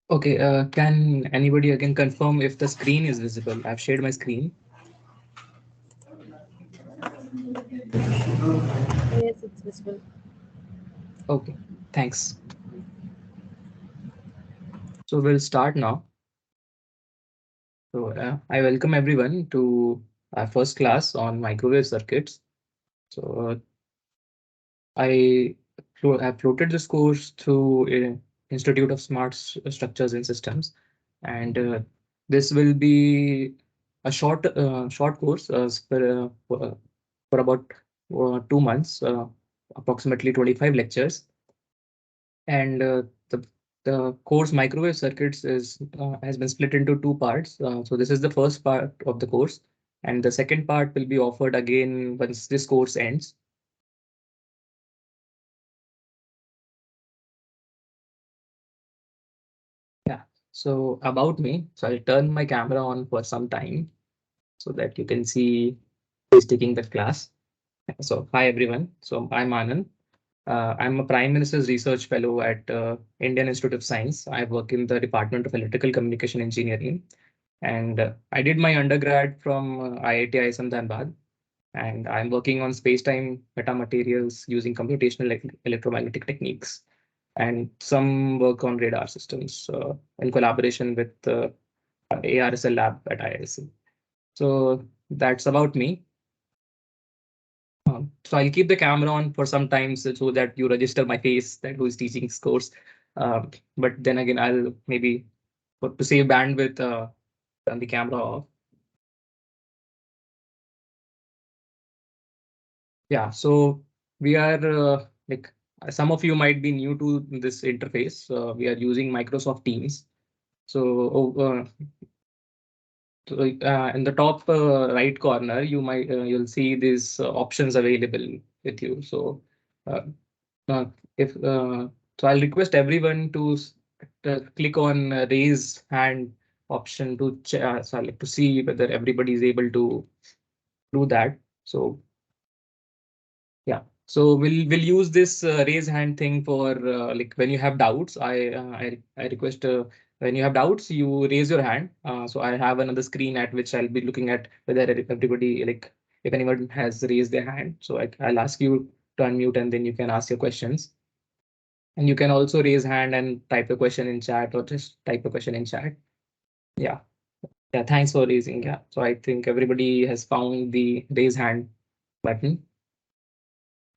Okay, can anybody again confirm if the screen is visible? I've shared my screen. Yes, it's visible. Okay, thanks. So we'll start now. So I welcome everyone to our first class on microwave circuits. So I floated this course through Institute of Smart Structures and Systems, and this will be a short course for about 2 months, approximately 25 lectures. And the course microwave circuits is has been split into two parts. So this is the first part of the course, and the second part will be offered again once this course ends. Yeah. So about me, so I'll turn my camera on for some time so that you can see who's taking the class. So hi everyone. So I'm Anand. I'm a Prime Minister's Research Fellow at Indian Institute of Science. I work in the Department of Electrical Communication Engineering, and I did my undergrad from IIT ISM Dhanbad, and I'm working on space-time metamaterials using computational electromagnetic techniques and some work on radar systems in collaboration with ARSL lab at IISc. So that's about me. So I'll keep the camera on for some time so that you register my face that who is teaching this course. But then again, I'll maybe to save bandwidth, turn the camera off. Yeah, so we are some of you might be new to this interface. We are using Microsoft Teams. So in the top right corner, you'll see these options available with you. So uh, uh, if so, I'll request everyone to click on raise hand option so I'd like to see whether everybody is able to do that. So yeah, so we'll use this raise hand thing for like when you have doubts. I request when you have doubts, you raise your hand. So I have another screen at which I'll be looking at whether everybody like if anyone has raised their hand. So I'll ask you to unmute and then you can ask your questions. And you can also raise hand and type a question in chat or just type a question in chat. Yeah, yeah. Thanks for raising. Yeah. So I think everybody has found the raise hand button.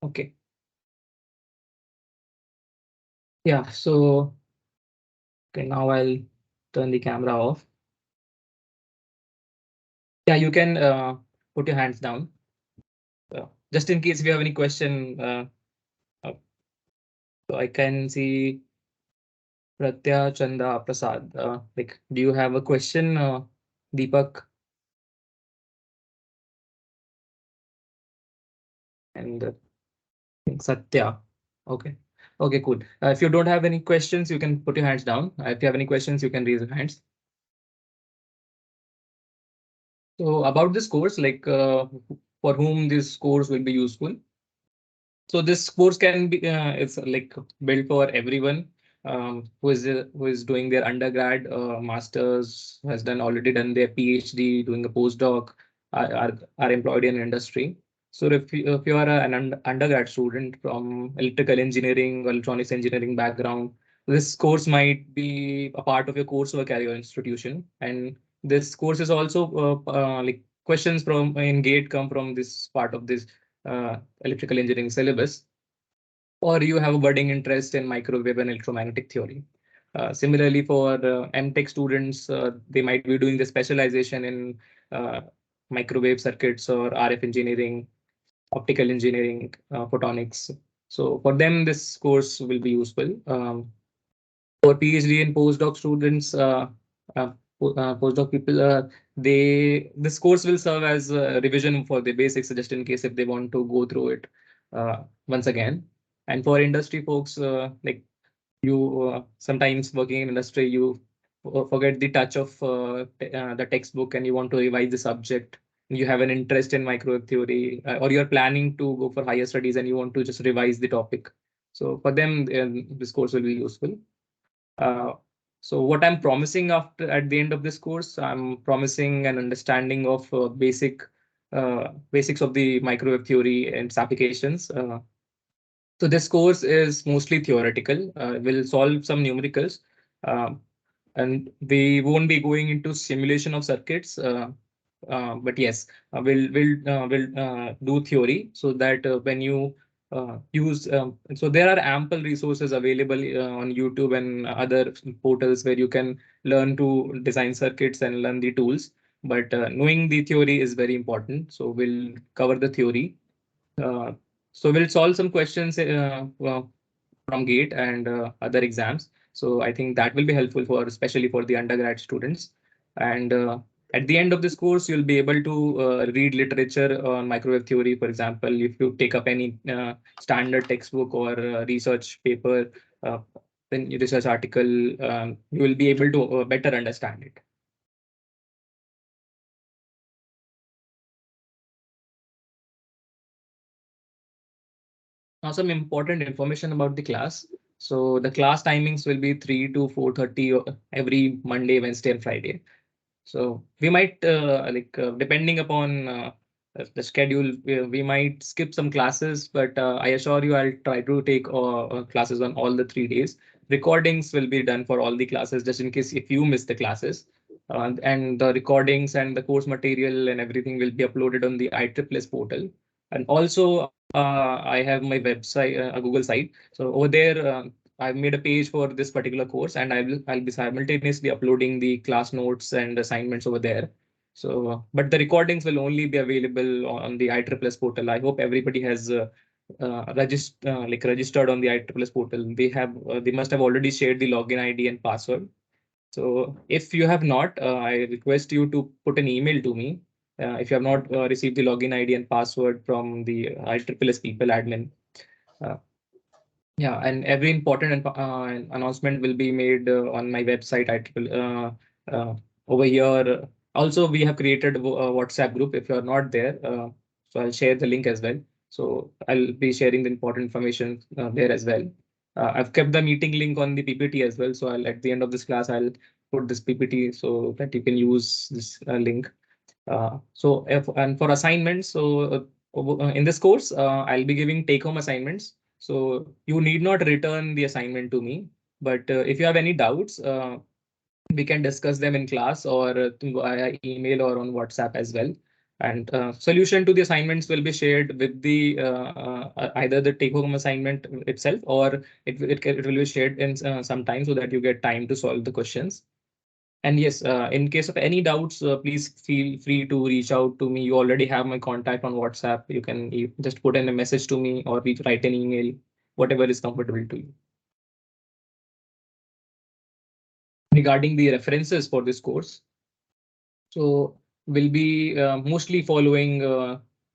Okay. Yeah. So. Okay, now I'll turn the camera off. Yeah, you can put your hands down. Just in case if you have any question, uh, so I can see Pratya Chanda Prasad. Like, do you have a question, Deepak and Satya? Okay. Okay, cool. If you don't have any questions, you can put your hands down. If you have any questions, you can raise your hands. So about this course, like for whom this course will be useful. So this course can be it's like built for everyone who is doing their undergrad, masters, has done already done their PhD, doing a postdoc, are employed in industry. So if you are an undergrad student from electrical engineering or electronics engineering background, this course might be a part of your coursework at your institution. And this course is also like questions from in GATE come from this part of this electrical engineering syllabus, or you have a budding interest in microwave and electromagnetic theory. Similarly, for MTech students, they might be doing the specialization in uh, microwave circuits or RF engineering, optical engineering, photonics. So for them, this course will be useful. For PhD and postdoc students, postdoc people, this course will serve as a revision for the basics, just in case if they want to go through it once again. And for industry folks, like you sometimes working in industry, you forget the touch of the textbook and you want to revise the subject. You have an interest in microwave theory, or you're planning to go for higher studies and you want to just revise the topic. So for them, this course will be useful. Uh, So what I'm promising after at the end of this course, I'm promising an understanding of basics of the microwave theory and its applications. So this course is mostly theoretical. We'll solve some numericals, um, and we won't be going into simulation of circuits. But yes, we'll do theory so that when you use so there are ample resources available on YouTube and other portals where you can learn to design circuits and learn the tools. But knowing the theory is very important. So we'll cover the theory. Uh, so we'll solve some questions from GATE and other exams. So I think that will be helpful for especially for the undergrad students. And at the end of this course, you'll be able to read literature on microwave theory. For example, if you take up any standard textbook or research paper, uh, then research article, you will be able to better understand it. Now, some important information about the class. So the class timings will be 3 to 4:30 every Monday, Wednesday, and Friday. So we might depending upon the schedule, we might skip some classes, but I assure you I'll try to take classes on all the 3 days. Recordings will be done for all the classes just in case if you miss the classes. And the recordings and the course material and everything will be uploaded on the IEEE portal. And also I have my website, a Google site. So over there, I've made a page for this particular course, and I'll be simultaneously uploading the class notes and assignments over there. So, but the recordings will only be available on the IEEE portal. I hope everybody has registered on the IEEE portal. They must have already shared the login ID and password. So if you have not, I request you to put an email to me if you have not received the login ID and password from the IEEE people admin. Uh, yeah, and every important announcement will be made on my website. Over here. Also, we have created a WhatsApp group. If you are not there, so I'll share the link as well. So I'll be sharing the important information there as well. I've kept the meeting link on the PPT as well. So I'll at the end of this class, I'll put this PPT so that you can use this link. And for assignments, so in this course, I'll be giving take-home assignments. So you need not return the assignment to me. But if you have any doubts, we can discuss them in class or via email or on WhatsApp as well. And solution to the assignments will be shared with the either the take-home assignment itself or it will be shared in some time so that you get time to solve the questions. And yes, in case of any doubts, please feel free to reach out to me. You already have my contact on WhatsApp. You can just put in a message to me or write an email, whatever is comfortable to you. Regarding the references for this course, so we'll be mostly following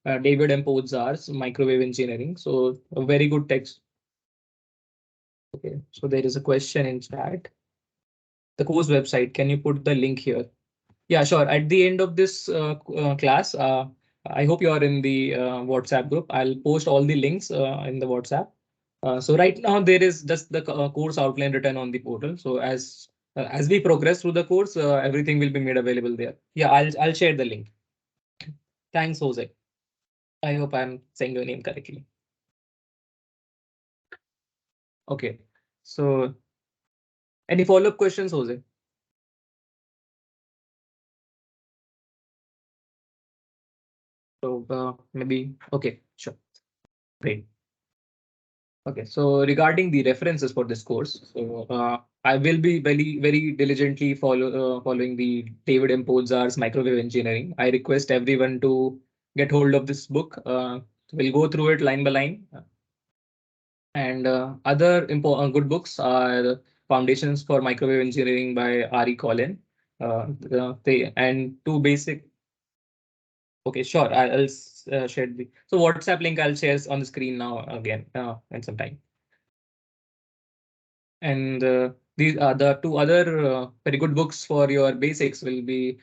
David M. Podzar's Microwave Engineering. So a very good text. Okay, so there is a question in chat. The course website, can you put the link here? Yeah, sure. At the end of this class, I hope you are in the WhatsApp group. I'll post all the links in the WhatsApp. So right now there is just the course outline written on the portal. So as we progress through the course, everything will be made available there. Yeah, I'll share the link. Thanks, Jose. I hope I'm saying your name correctly. Okay. So any follow-up questions, Jose? So maybe okay, sure. Great. Okay, so regarding the references for this course, so I will be very diligently following the David M. Podzar's Microwave Engineering. I request everyone to get hold of this book. We'll go through it line by line. And other good books are Foundations for Microwave Engineering by R.E. Collin. And two basic. Okay, sure. I'll share the so WhatsApp link I'll share on the screen now again in some time. And these are the two other very good books for your basics will be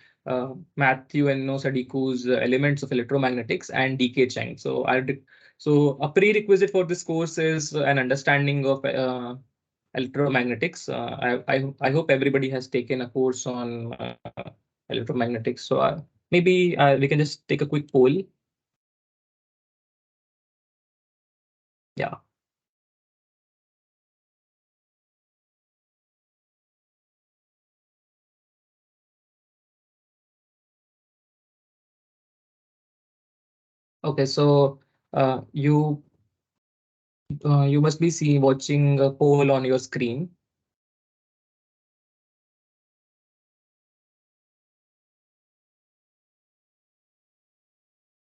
Matthew and No Sadiku's Elements of Electromagnetics and DK Chang. So a prerequisite for this course is an understanding of electromagnetics. I hope everybody has taken a course on electromagnetics. So maybe we can just take a quick poll. Yeah. Okay. So you must be watching a poll on your screen.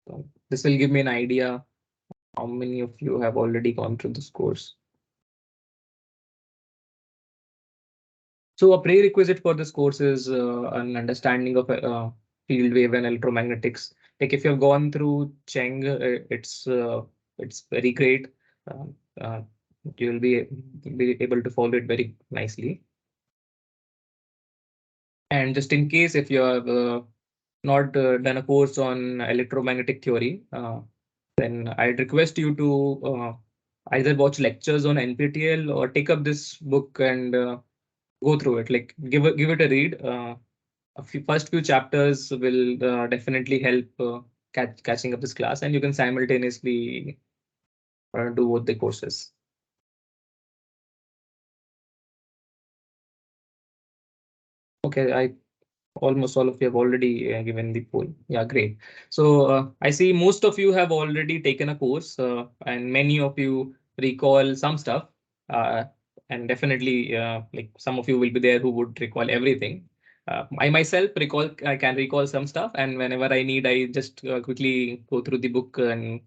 So this will give me an idea how many of you have already gone through this course. So a prerequisite for this course is an understanding of field wave and electromagnetics. Like if you've gone through Cheng, it's very great. Uh, uh, you will be able to follow it very nicely. And just in case if you have not done a course on electromagnetic theory, then I'd request you to either watch lectures on NPTEL or take up this book and go through it. Like give it a read. First few chapters will definitely help catching up this class, and you can simultaneously do both the courses. Okay, I almost all of you have already given the poll. Yeah, great. So I see most of you have already taken a course, and many of you recall some stuff. Uh, and definitely, like some of you will be there who would recall everything. I myself I can recall some stuff, and whenever I need, I just quickly go through the book and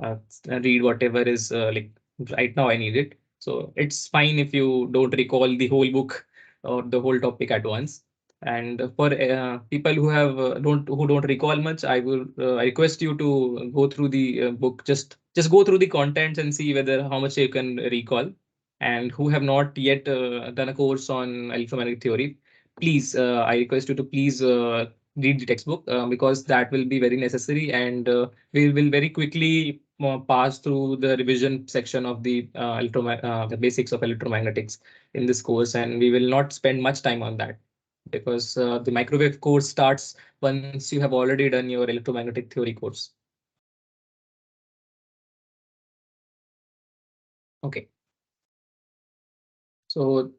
uh, read whatever is like right now I need it. So it's fine if you don't recall the whole book or the whole topic at once. And for people who have don't recall much, I request you to go through the book. Just go through the contents and see whether how much you can recall. And who have not yet done a course on electromagnetic theory, please I request you to please read the textbook because that will be very necessary. And we will very quickly pass through the revision section of the basics of electromagnetics in this course, and we will not spend much time on that because the microwave course starts once you have already done your electromagnetic theory course. Okay. So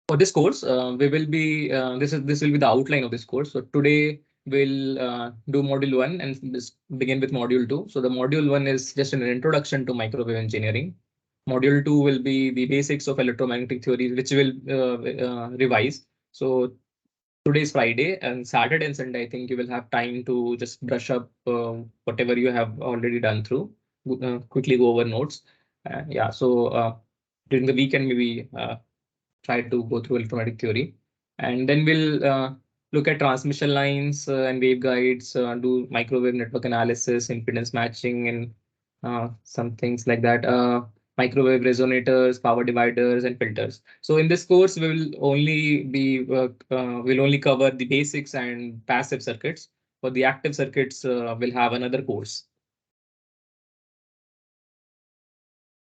for this course, we will be this will be the outline of this course. So today we'll do module one and begin with module two. So the module one is just an introduction to microwave engineering. Module two will be the basics of electromagnetic theory, which will revise. So today is Friday and Saturday and Sunday, I think you will have time to just brush up whatever you have already done through, quickly go over notes. Yeah, so during the weekend, maybe try to go through electromagnetic theory. And then we'll look at transmission lines and waveguides, do microwave network analysis, impedance matching, and some things like that. Microwave resonators, power dividers, and filters. So in this course, we will only be we'll only cover the basics and passive circuits. For the active circuits, we'll have another course.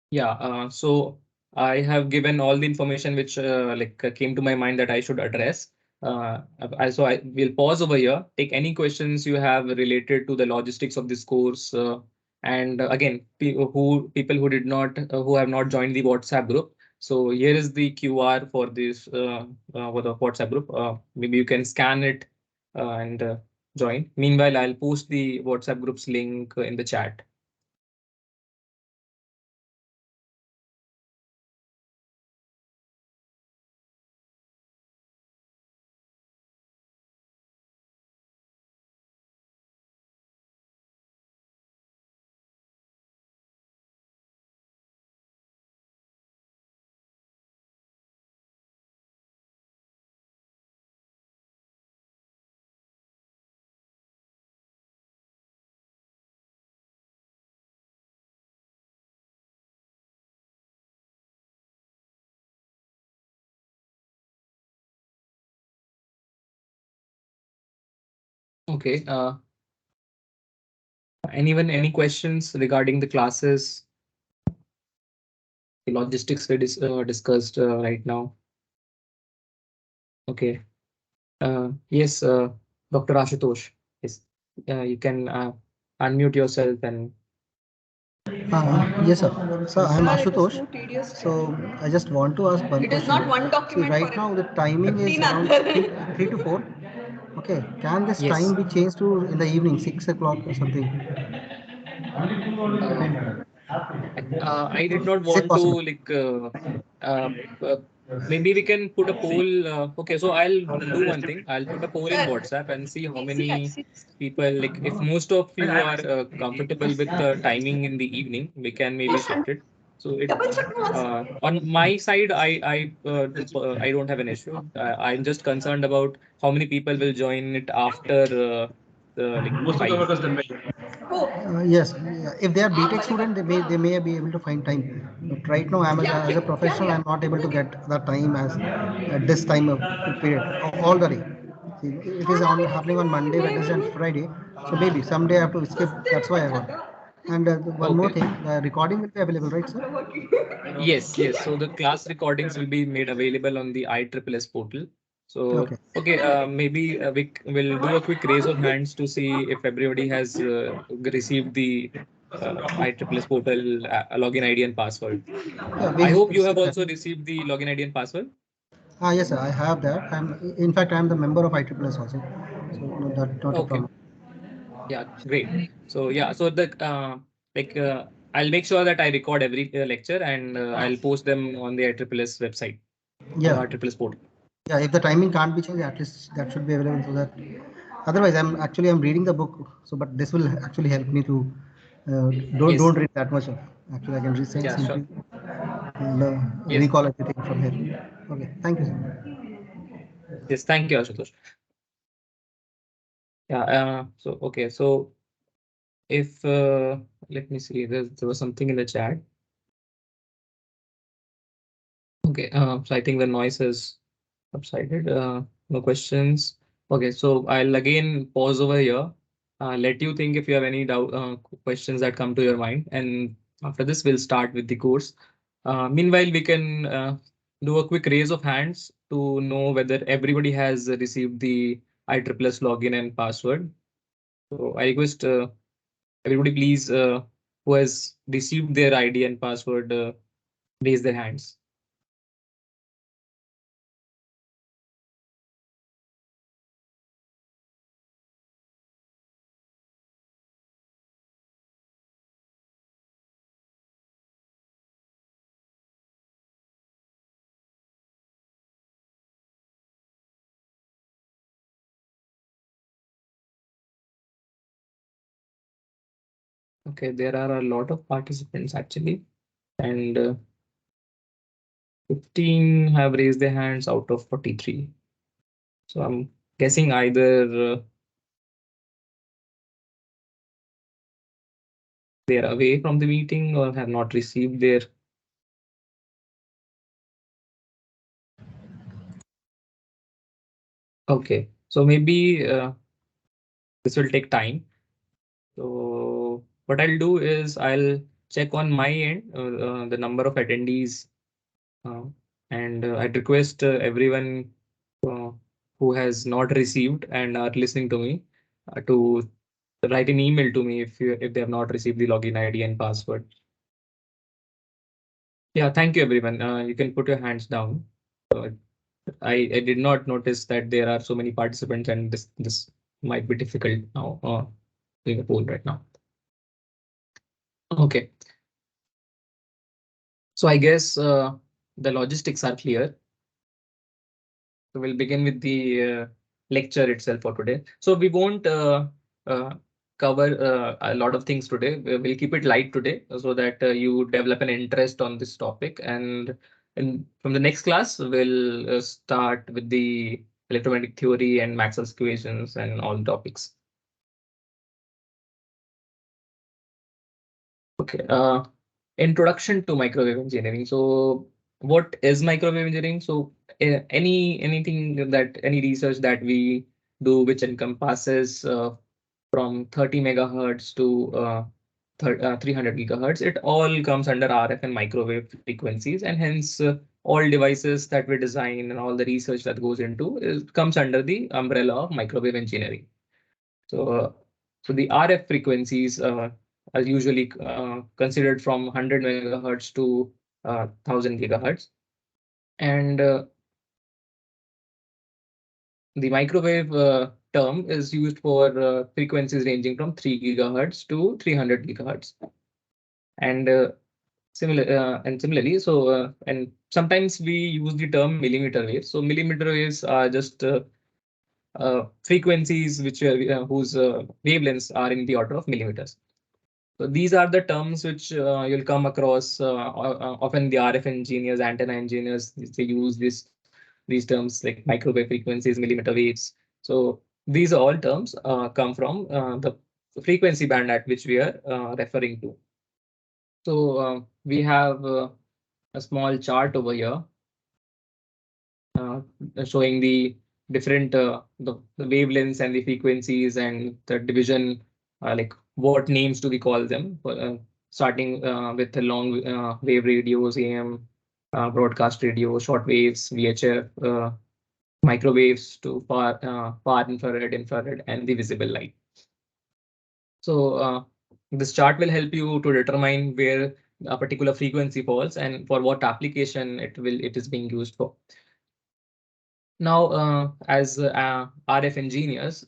Yeah, so I have given all the information which came to my mind that I should address. I will pause over here, take any questions you have related to the logistics of this course. And again, people who did not who have not joined the WhatsApp group. So here is the QR for this for the WhatsApp group. Maybe you can scan it and join. Meanwhile, I'll post the WhatsApp group's link in the chat. Okay. Anyone, any questions regarding the classes? The logistics we discussed right now. Okay. Yes, Dr. Ashutosh. Yes, you can unmute yourself and. Yes, sir. So I am Ashutosh. So I just want to ask one question. It is not one document. See, right now the timing is around 3 to 4. Okay, can this Yes. time be changed to in the evening, 6 o'clock or something? Uh, I did not Is it want to possible? like uh, uh, maybe we can put a poll. Okay, so I'll do one thing. I'll put a poll in WhatsApp and see how many people, like if most of you are comfortable with the timing in the evening, we can maybe shift it. So it on my side, I don't have an issue. I'm just concerned about how many people will join it after like Most of the 5. workers done by. Yes, yeah. If they are BTech student, they may be able to find time. But right now, as a professional, I'm not able to get the time as at this time of period all the day. See, it is on happening on Monday, Wednesday, and Friday. So maybe someday I have to skip. That's why I got. And one more Okay. thing, the recording will be available, right, sir? Yes, yes. So the class recordings will be made available on the ISSS portal. So, Okay. okay, maybe will do a quick raise of hands to see if everybody has received the ISSS portal login ID and password. Yeah, we I hope you have received that. also received the login ID and password. Yes, sir. I have that. In fact, I'm the member of ISSS also. So no, that not a Okay, problem. yeah, great. So yeah, so the like I'll make sure that I record every lecture and I'll post them on the ISSS website, on the Yeah. ISSS portal. Yeah, if the timing can't be changed, at least that should be available so that otherwise I'm reading the book, so but this will actually help me to uh, don't Yes, read that much of. Actually, I can read yeah, sure. simply Yes, recall everything from here. Okay, thank you, sir. yes. Thank you, Ashutosh. Yeah. So okay. So if let me see, there was something in the chat. Okay. So I think the noise has subsided. No questions. Okay. So I'll again pause over here. Let you think if you have any doubt, questions that come to your mind, and after this we'll start with the course. Meanwhile, we can do a quick raise of hands to know whether everybody has received the ISSS login and password. So I request everybody, please, who has received their ID and password, raise their hands. Okay, there are a lot of participants actually, and 15 have raised their hands out of 43. So I'm guessing either they are away from the meeting or have not received their. Okay, so maybe this will take time. So what I'll do is I'll check on my end the number of attendees. Uh, and I'd request everyone uh, who has not received and are listening to me to write an email to me if they have not received the login ID and password. Yeah, thank you everyone. You can put your hands down. Uh, I did not notice that there are so many participants and this might be difficult now doing a poll right now. Okay, so I guess the logistics are clear. So we'll begin with the lecture itself for today. So we won't uh, cover a lot of things today. We'll keep it light today so that you develop an interest on this topic. And from the next class, we'll start with the electromagnetic theory and Maxwell's equations and all topics. Okay. Introduction to microwave engineering. So what is microwave engineering? So anything that any research that we do which encompasses from 30 megahertz to 300 gigahertz. It all comes under RF and microwave frequencies, and hence all devices that we design and all the research that goes into comes under the umbrella of microwave engineering. So the RF frequencies are usually considered from 100 megahertz to 1000 gigahertz. And the microwave term is used for frequencies ranging from 3 gigahertz to 300 gigahertz. And similarly, and sometimes we use the term millimeter waves. So millimeter waves are just frequencies which whose wavelengths are in the order of millimeters. So these are the terms which you'll come across often. The RF engineers, antenna engineers, they use these terms like microwave frequencies, millimeter waves. So these all terms come from the frequency band at which we are referring to. So we have a small chart over here uh, showing the different the wavelengths and the frequencies and the division, like what names do we call them, starting with the long wave radios, AM, broadcast radio, short waves, VHF, microwaves to far infrared, infrared, and the visible light. So this chart will help you to determine where a particular frequency falls and for what application it is being used for. Now, as RF engineers,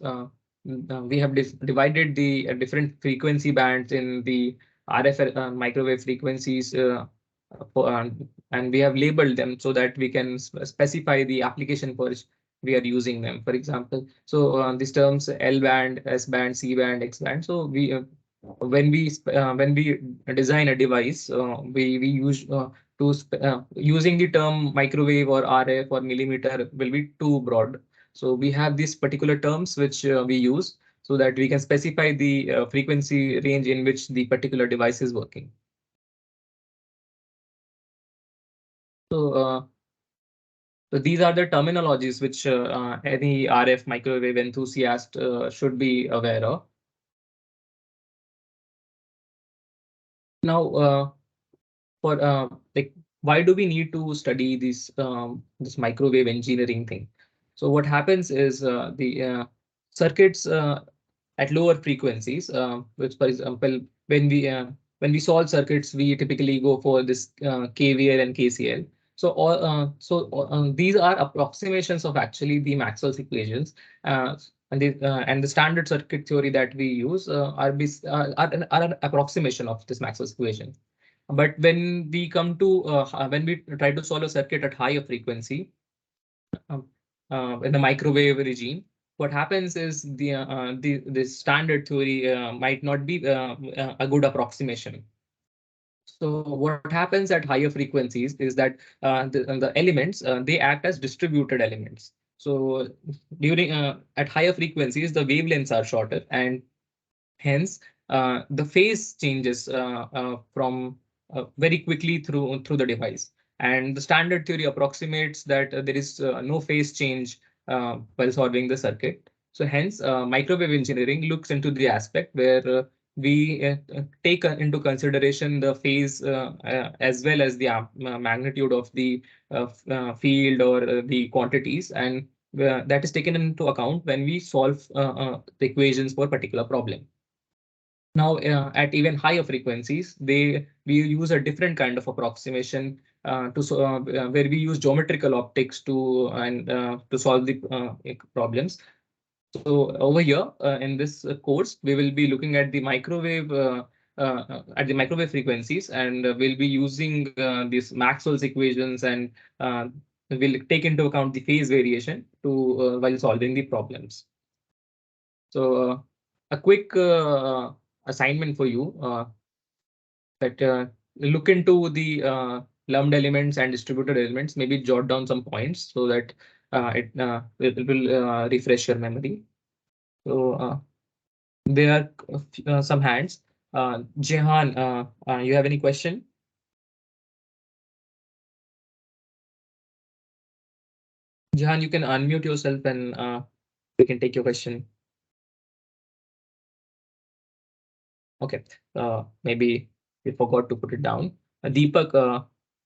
we have divided the different frequency bands in the RF microwave frequencies, and we have labeled them so that we can specify the application for which we are using them. For example, so these terms L band, S band, C band, X band. So we when we design a device, we use using the term microwave or RF or millimeter will be too broad. So we have these particular terms which we use so that we can specify the frequency range in which the particular device is working. So, so these are the terminologies which any RF microwave enthusiast should be aware of. Now, for like, why do we need to study this microwave engineering thing? So what happens is the circuits at lower frequencies, which, for example, when we solve circuits, we typically go for this KVL and KCL. So these are approximations of actually the Maxwell's equations, and the standard circuit theory that we use are an approximation of this Maxwell's equation. But when we come to when we try to solve a circuit at higher frequency, um, in the microwave regime, what happens is the standard theory might not be a good approximation. So what happens at higher frequencies is that the elements they act as distributed elements. So during at higher frequencies, the wavelengths are shorter, and hence the phase changes from very quickly through the device. And the standard theory approximates that there is no phase change while solving the circuit. So hence, microwave engineering looks into the aspect where we take into consideration the phase as well as the magnitude of the field or the quantities, and that is taken into account when we solve the equations for a particular problem. Now, at even higher frequencies, we use a different kind of approximation where we use geometrical optics to solve the problems. So over here in this course, we will be looking at the microwave frequencies, and we'll be using these Maxwell's equations, and we'll take into account the phase variation to while solving the problems. So a quick assignment for you that look into the lumped elements and distributed elements, maybe jot down some points so that it will refresh your memory. So there are some hands. Jehan, you have any question? Jehan, you can unmute yourself and we can take your question. Okay. Maybe we forgot to put it down. Deepak,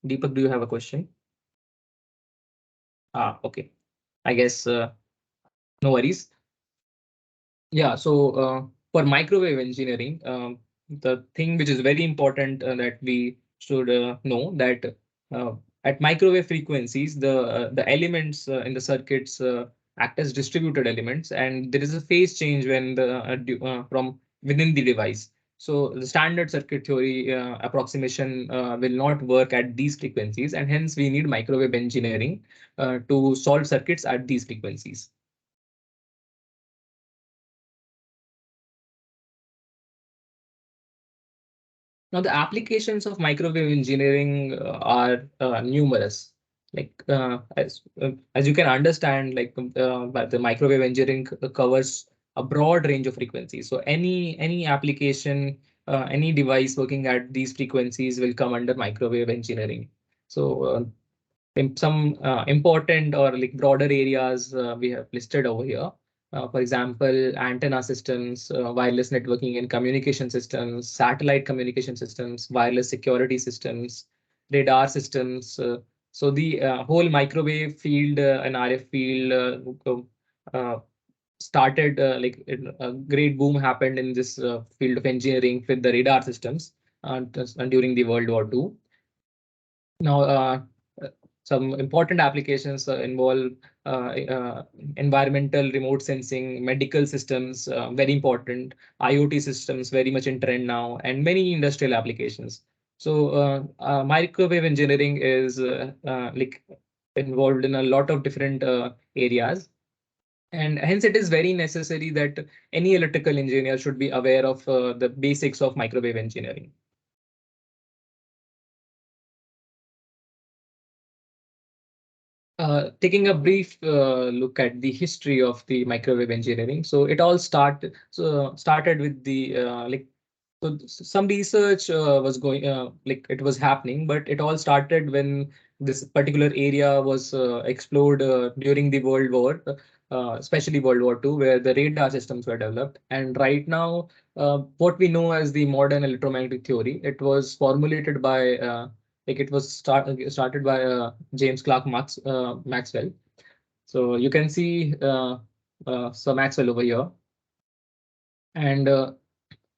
Deepak, do you have a question? Okay. I guess no worries. Yeah. So for microwave engineering, the thing which is very important that we should know that at microwave frequencies, the elements in the circuits act as distributed elements, and there is a phase change when from within the device. So the standard circuit theory approximation will not work at these frequencies, and hence we need microwave engineering to solve circuits at these frequencies. Now, the applications of microwave engineering are numerous. Like as you can understand, like but the microwave engineering covers a broad range of frequencies. So any application, any device working at these frequencies will come under microwave engineering. So some important or like broader areas we have listed over here. For example, antenna systems, wireless networking and communication systems, satellite communication systems, wireless security systems, radar systems. So the whole microwave field and RF field started a great boom happened in this field of engineering with the radar systems during the World War II. Now, uh, some important applications involve environmental remote sensing, medical systems, very important, IoT systems, very much in trend now, and many industrial applications. So, microwave engineering is like involved in a lot of different areas. And hence, it is very necessary that any electrical engineer should be aware of the basics of microwave engineering. Taking a brief look at the history of the microwave engineering. So it all started with the some research was going like it was happening, but it all started when this particular area was explored during the World War, especially World War II, where the radar systems were developed. And right now, what we know as the modern electromagnetic theory, it was formulated by it was started by James Clerk Maxwell. So you can see Sir Maxwell over here. And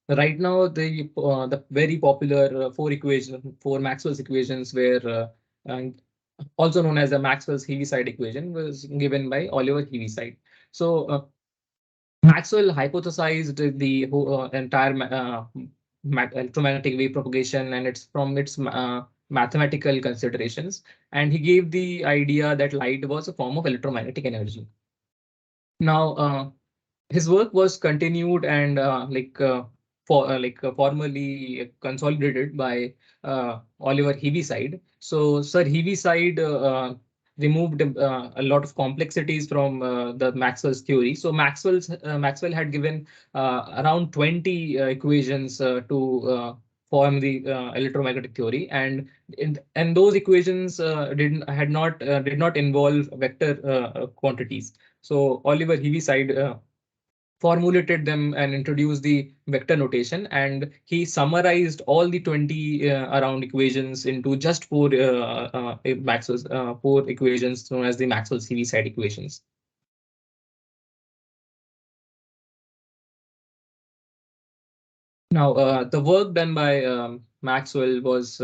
right now, the very popular four Maxwell's equations were and also known as the Maxwell's Heaviside equation, was given by Oliver Heaviside. So Maxwell hypothesized the whole, entire electromagnetic wave propagation and its from its mathematical considerations, and he gave the idea that light was a form of electromagnetic energy. Now, his work was continued and formally consolidated by Oliver Heaviside. So Sir Heaviside removed a lot of complexities from the Maxwell's theory. So Maxwell had given around 20 equations to form the electromagnetic theory, and those equations did not involve vector quantities. So Oliver Heaviside formulated them and introduced the vector notation, and he summarized all the 20 around equations into just four equations known as the Maxwell's Heaviside equations. Now, the work done by Maxwell was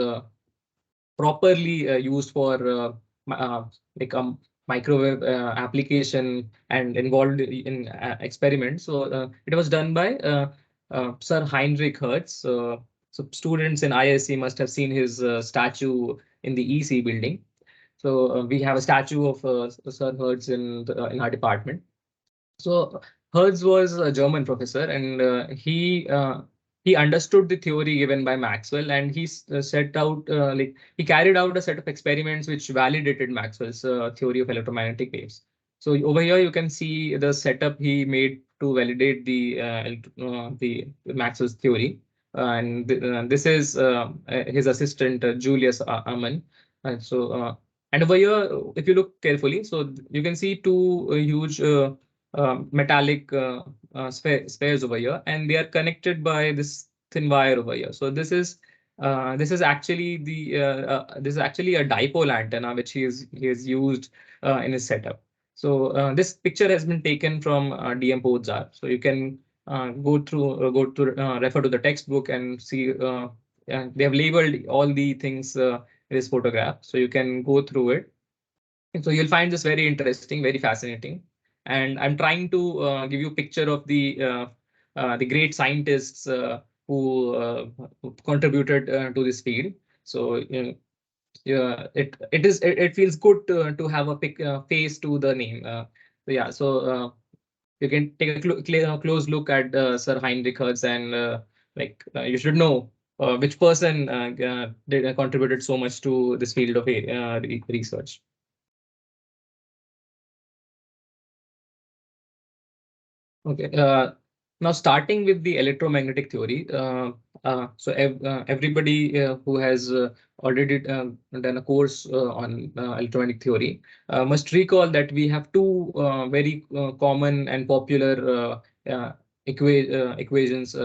properly used for like a microwave application and involved in experiments. So it was done by Sir Heinrich Hertz. So students in ISC must have seen his statue in the EC building. So we have a statue of Sir Hertz in our department. So Hertz was a German professor, and he understood the theory given by Maxwell, and set out he carried out a set of experiments which validated Maxwell's theory of electromagnetic waves. So over here you can see the setup he made to validate the Maxwell's theory, and this is his assistant Julius Amann. And over here, if you look carefully, so you can see two huge metallic spheres over here, and they are connected by this thin wire over here. So this is actually this is actually a dipole antenna which he has used in his setup. So this picture has been taken from DM Podzar. So you can refer to the textbook and see they have labeled all the things in this photograph. So you can go through it. And so you'll find this very interesting, very fascinating. And I'm trying to give you a picture of the great scientists who contributed to this field. So yeah, it feels good to have a face to the name. So yeah, so you can take a close look at Sir Heinrich Hertz, and you should know which person contributed so much to this field of research. Okay. Now starting with the electromagnetic theory, everybody who has already done a course on electromagnetic theory must recall that we have two very common and popular equations,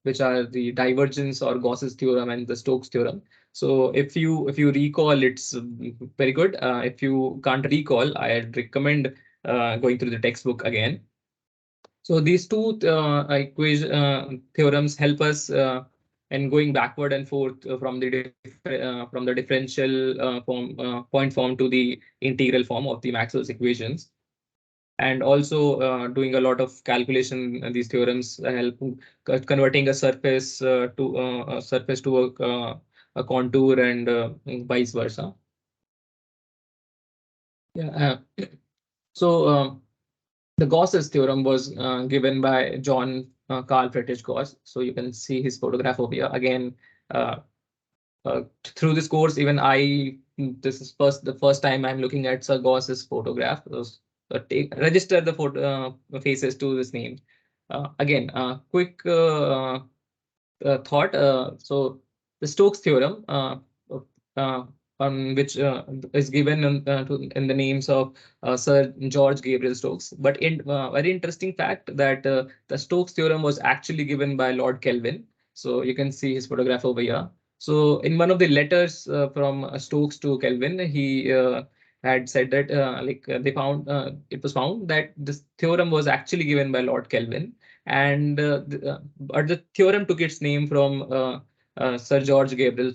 which are the divergence or Gauss's theorem and the Stokes theorem. So if you recall, it's very good. If you can't recall, I'd recommend going through the textbook again. So these two theorems help us in going backward and forth from the differential point form to the integral form of the Maxwell's equations, and also doing a lot of calculation. These theorems help converting a surface to a contour, and vice versa. Yeah. So. The Gauss's theorem was given by John Carl Friedrich Gauss. So you can see his photograph over here. Again, uh, through this course, even this is the first time I'm looking at Sir Gauss's photograph. Register the faces to this name. Again, quick thought. So the Stokes theorem, uh, on which is given in the names of Sir George Gabriel Stokes. But very interesting fact that the Stokes theorem was actually given by Lord Kelvin. So you can see his photograph over here. So in one of the letters from Stokes to Kelvin, he had said that they found it was found that this theorem was actually given by Lord Kelvin, and but the theorem took its name from Sir George Gabriel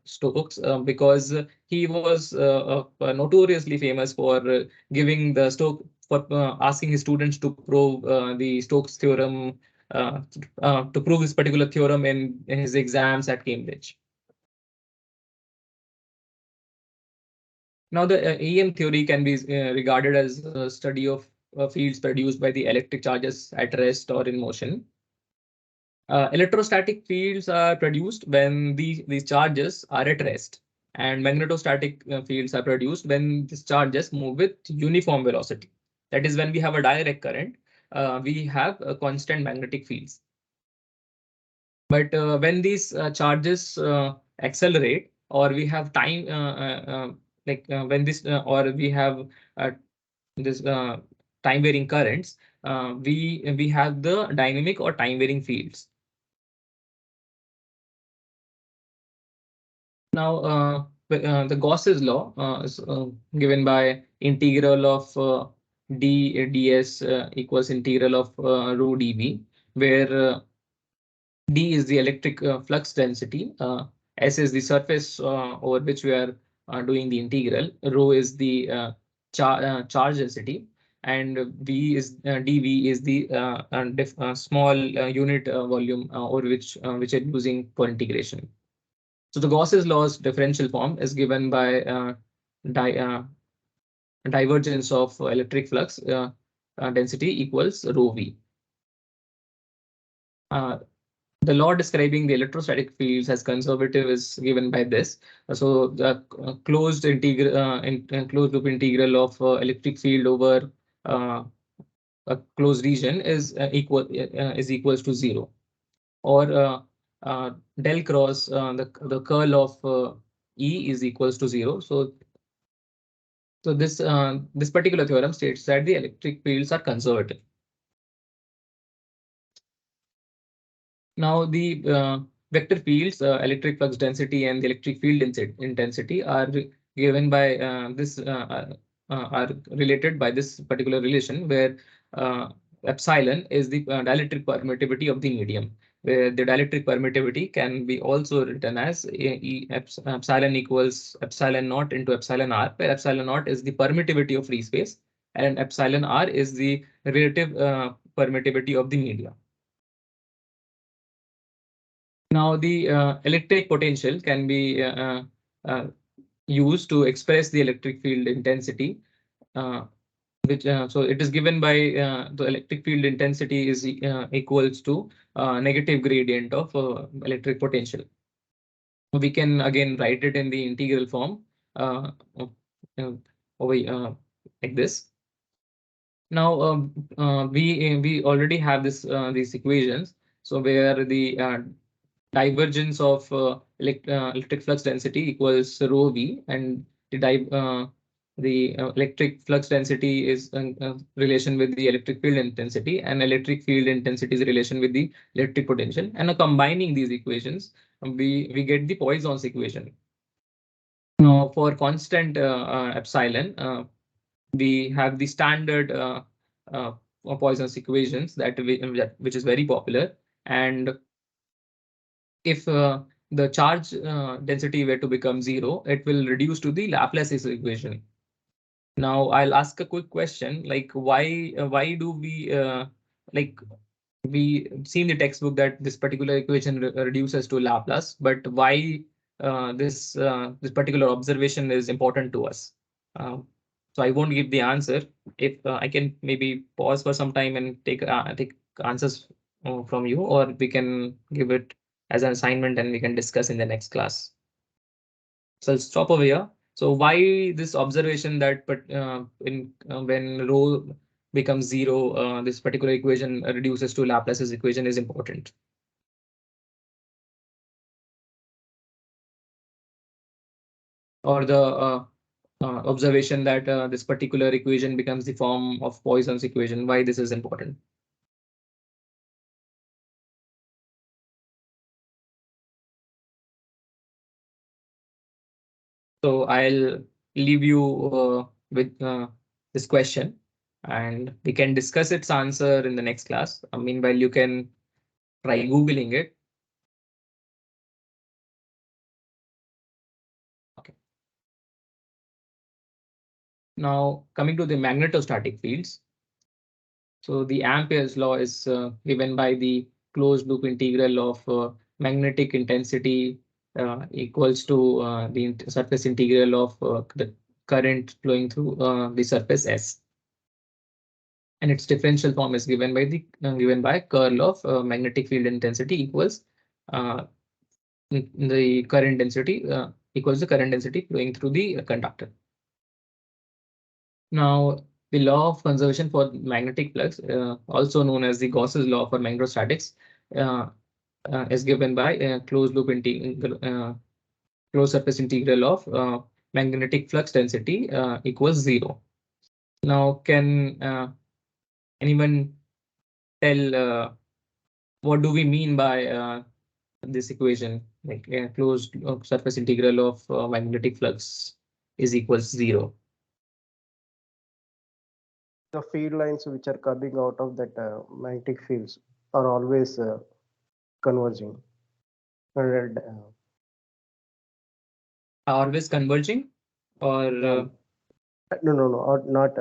Stokes, because he was notoriously famous for giving the for asking his students to prove the Stokes theorem, to prove this particular theorem in his exams at Cambridge. Now, the EM theory can be regarded as a study of fields produced by the electric charges at rest or in motion. Electrostatic fields are produced when these charges are at rest, and magnetostatic fields are produced when these charges move with uniform velocity. That is, when we have a direct current, we have constant magnetic fields. But when these charges accelerate, or we have time, when this or we have this time varying currents, we have the dynamic or time varying fields. Now, the Gauss's law is given by integral of ds equals integral of rho dV, where d is the electric flux density, s is the surface over which we are doing the integral, rho is the charge density, and dV is the small unit volume over which are using for integration. So the Gauss's law's differential form is given by di divergence of electric flux density equals rho v. The law describing the electrostatic fields as conservative is given by this. So the closed loop integral of electric field over a closed region is equals to 0, or del cross the curl of E is equals to 0. So this particular theorem states that the electric fields are conservative. Now the vector fields, electric flux density and the electric field intensity are given by are related by this particular relation where epsilon is the dielectric permittivity of the medium, where the dielectric permittivity can be also written as epsilon equals epsilon naught into epsilon r, where epsilon naught is the permittivity of free space and epsilon r is the relative permittivity of the media. Now, the electric potential can be used to express the electric field intensity, so it is given by the electric field intensity is equals to negative gradient of electric potential. We can again write it in the integral form over like this. Now we already have these equations. So where the divergence of electric flux density equals rho v, and the electric flux density is in relation with the electric field intensity, and electric field intensity is relation with the electric potential. And combining these equations, we get the Poisson's equation. Now, for constant epsilon, we have the standard uh, Poisson's equations which is very popular. And if the charge density were to become 0, it will reduce to the Laplace's equation. Now, I'll ask a quick question, like why do we like we see in the textbook that this particular equation reduces to Laplace, but why this particular observation is important to us? So I won't give the answer. If I can maybe pause for some time and take answers from you, or we can give it as an assignment and we can discuss in the next class. So I'll stop over here. So why this observation that when rho becomes 0, this particular equation reduces to Laplace's equation is important. Or the observation that this particular equation becomes the form of Poisson's equation, why this is important. So I'll leave you with this question, and we can discuss its answer in the next class. Meanwhile, you can try Googling it. Okay. Now, coming to the magnetostatic fields. So the Ampere's law is given by the closed loop integral of magnetic intensity equals to the surface integral of the current flowing through the surface S. And its differential form is given by curl of magnetic field intensity equals the current density equals the current density flowing through the conductor. Now, the law of conservation for magnetic flux, also known as the Gauss's law for magnetostatics, is given by a closed loop closed surface integral of magnetic flux density equals 0. Now, can anyone tell what do we mean by this equation, like closed surface integral of magnetic flux is equals 0? The field lines which are coming out of that magnetic fields are always converging. And, Always converging, or no, not.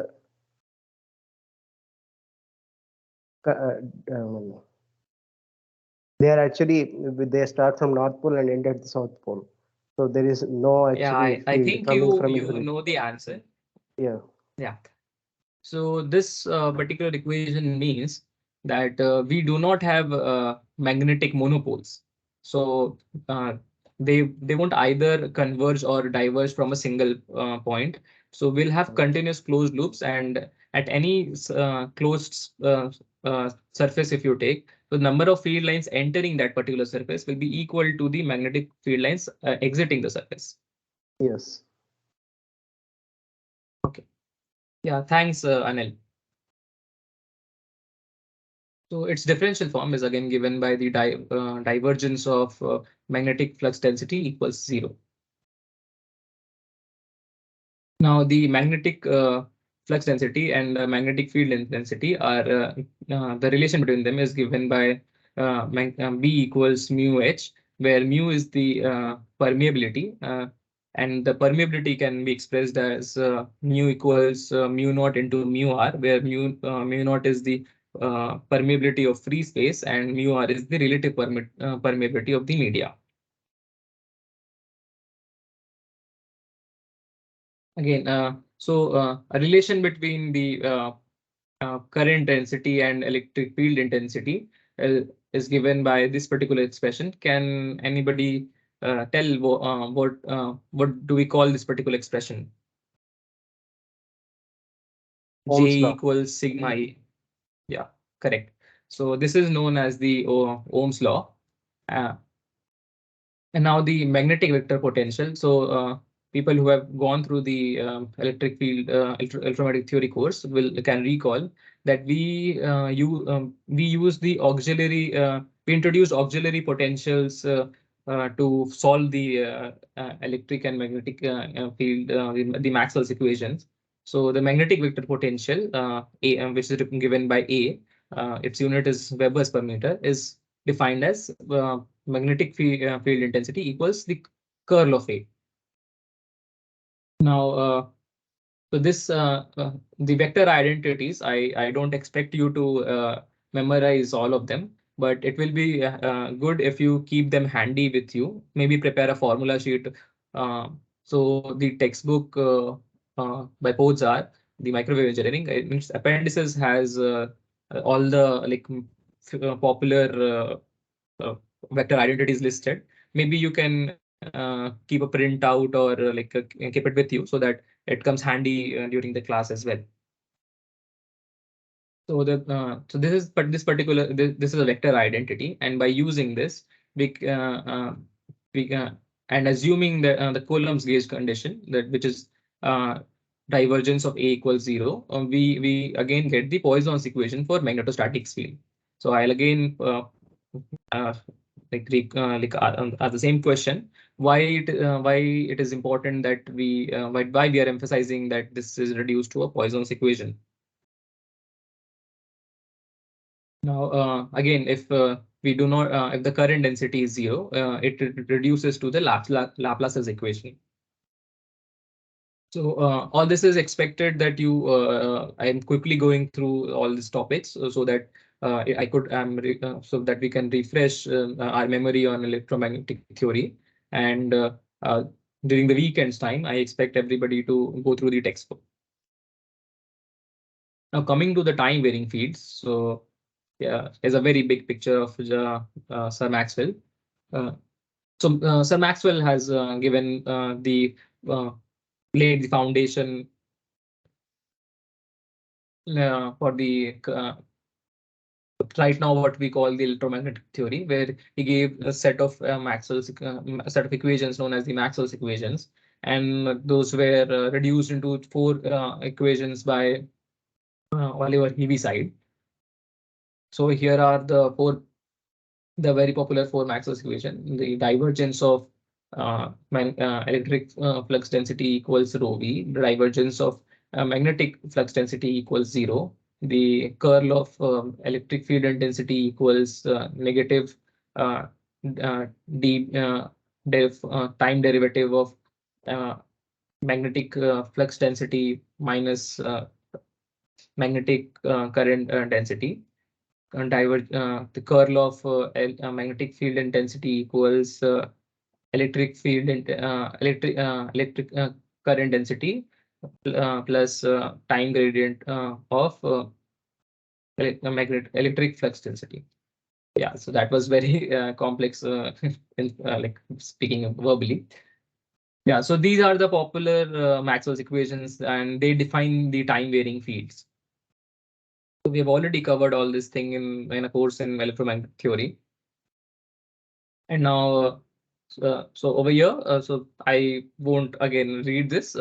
They are actually they start from North Pole and end at the South Pole. So there is no yeah, actually I field think coming from you know the answer. Yeah. Yeah. So this particular equation means that we do not have magnetic monopoles. So they won't either converge or diverge from a single point. So we'll have continuous closed loops, and at any closed surface, if you take, the number of field lines entering that particular surface will be equal to the magnetic field lines exiting the surface. Yes. Okay. Yeah. Thanks, Anil. So its differential form is again given by the divergence of magnetic flux density equals 0. Now the magnetic flux density and magnetic field intensity are the relation between them is given by B equals mu H, where mu is the permeability, and the permeability can be expressed as mu equals mu naught into mu r, where mu naught is the permeability of free space and mu r is the relative permeability of the media. Again, a relation between the current density and electric field intensity uh, is given by this particular expression. Can anybody tell what do we call this particular expression? Ohm's J law. equals sigma E. Yeah, correct. So this is known as the Ohm's law. Uh, And now the magnetic vector potential. So people who have gone through the electric field electromagnetic theory course can recall that we use the auxiliary we introduced auxiliary potentials to solve the electric and magnetic field the Maxwell's equations. So the magnetic vector potential which is given by A, its unit is Weber's per meter, is defined as magnetic field intensity equals the curl of A. Now, so this the vector identities, I don't expect you to memorize all of them, but it will be good if you keep them handy with you. Maybe prepare a formula sheet. So the textbook by Podzar, the microwave engineering, its appendices has all the popular vector identities listed. Maybe you can keep a printout or keep it with you so that it comes handy during the class as well. So this is a vector identity, and by using this we we and assuming the Coulomb's gauge condition, that which is uh, divergence of A equals 0, we again get the Poisson's equation for magnetostatic field. So I'll again uh, the same question, why it is important that why we are emphasizing that this is reduced to a Poisson's equation. Now again, if we do not if the current density is 0, it reduces to the Laplace's equation. So all this is expected that I am quickly going through all these topics so that I could so that we can refresh our memory on electromagnetic theory. And uh, during the weekend's time, I expect everybody to go through the textbook. Now coming to the time varying fields. So yeah, is a very big picture of Sir Maxwell. Sir Maxwell has given laid the foundation for the right now what we call the electromagnetic theory, where he gave a set of a set of equations known as the Maxwell's equations, and those were reduced into 4 equations by Oliver Heaviside. So here are the very popular 4 Maxwell's equation: the divergence of electric flux density equals rho v, the divergence of magnetic flux density equals 0, the curl of electric field intensity equals negative uh, d time derivative of uh, magnetic flux density minus magnetic current density. The curl of magnetic field intensity equals electric field electric current density plus time gradient of electric flux density. Yeah, so that was very complex like speaking verbally. Yeah, so these are the popular Maxwell's equations, and they define the time varying fields. So we have already covered all this thing in a course in electromagnetic theory. And now, so over here, so I won't again read this.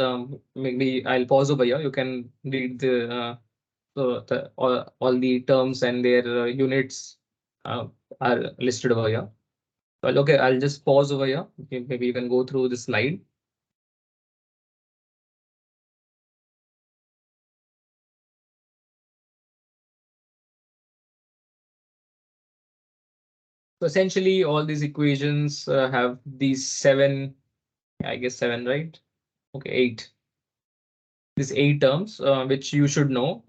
Maybe I'll pause over here. You can read the So all the terms and their units are listed over here. Well, okay, I'll just pause over here. Okay, maybe you can go through the slide. So essentially, all these equations have these seven, I guess seven, right? Okay, eight. These eight terms, which you should know.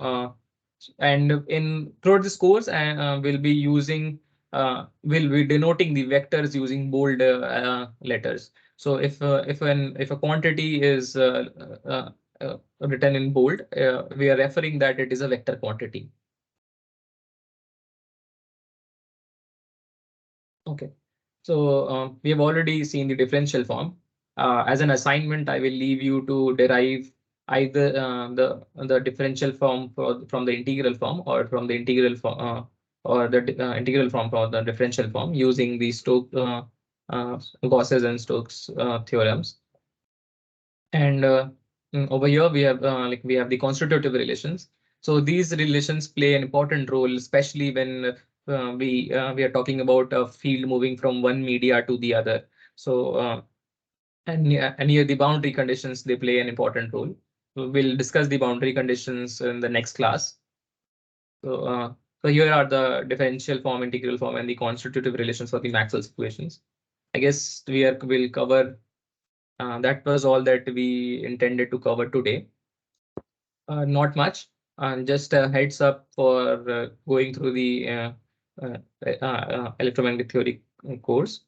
And in throughout this course, we'll be using, we'll be denoting the vectors using bold letters. So if a quantity is written in bold, we are referring that it is a vector quantity. Okay, so we have already seen the differential form. As an assignment, I will leave you to derive either the differential form from the integral form, or from the integral form, or the integral form from the differential form, using the Stokes, Gauss's and Stokes theorems. And over here we have the constitutive relations. So these relations play an important role, especially when we are talking about a field moving from one media to the other. So and here the boundary conditions, they play an important role. We'll discuss the boundary conditions in the next class. So here are the differential form, integral form, and the constitutive relations for the Maxwell's equations. I guess we'll cover. That was all that we intended to cover today. Not much, and just a heads up for going through the electromagnetic theory course.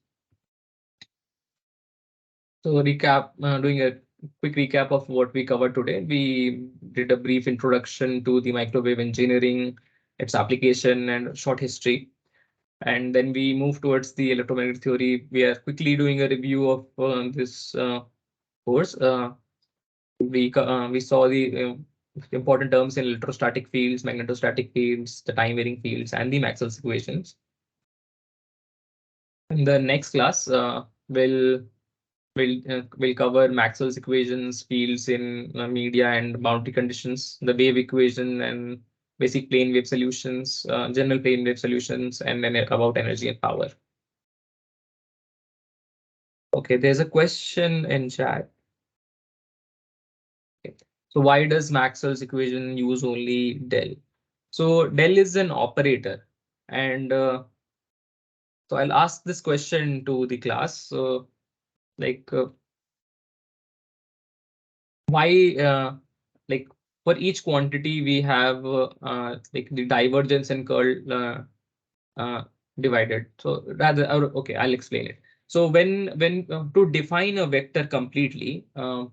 So doing a quick recap of what we covered today. We did a brief introduction to the microwave engineering, its application, and short history. And then we move towards the electromagnetic theory. We are quickly doing a review of this course. We saw the important terms in electrostatic fields, magnetostatic fields, the time varying fields, and the Maxwell's equations. In the next class, we'll cover Maxwell's equations, fields in media and boundary conditions, the wave equation and basic plane wave solutions, general plane wave solutions, and then about energy and power. Okay, there's a question in chat. Okay. So why does Maxwell's equation use only del? So del is an operator, and so I'll ask this question to the class. So like why like for each quantity we have like the divergence and curl uh, divided. So rather, okay, I'll explain it. So when to define a vector completely,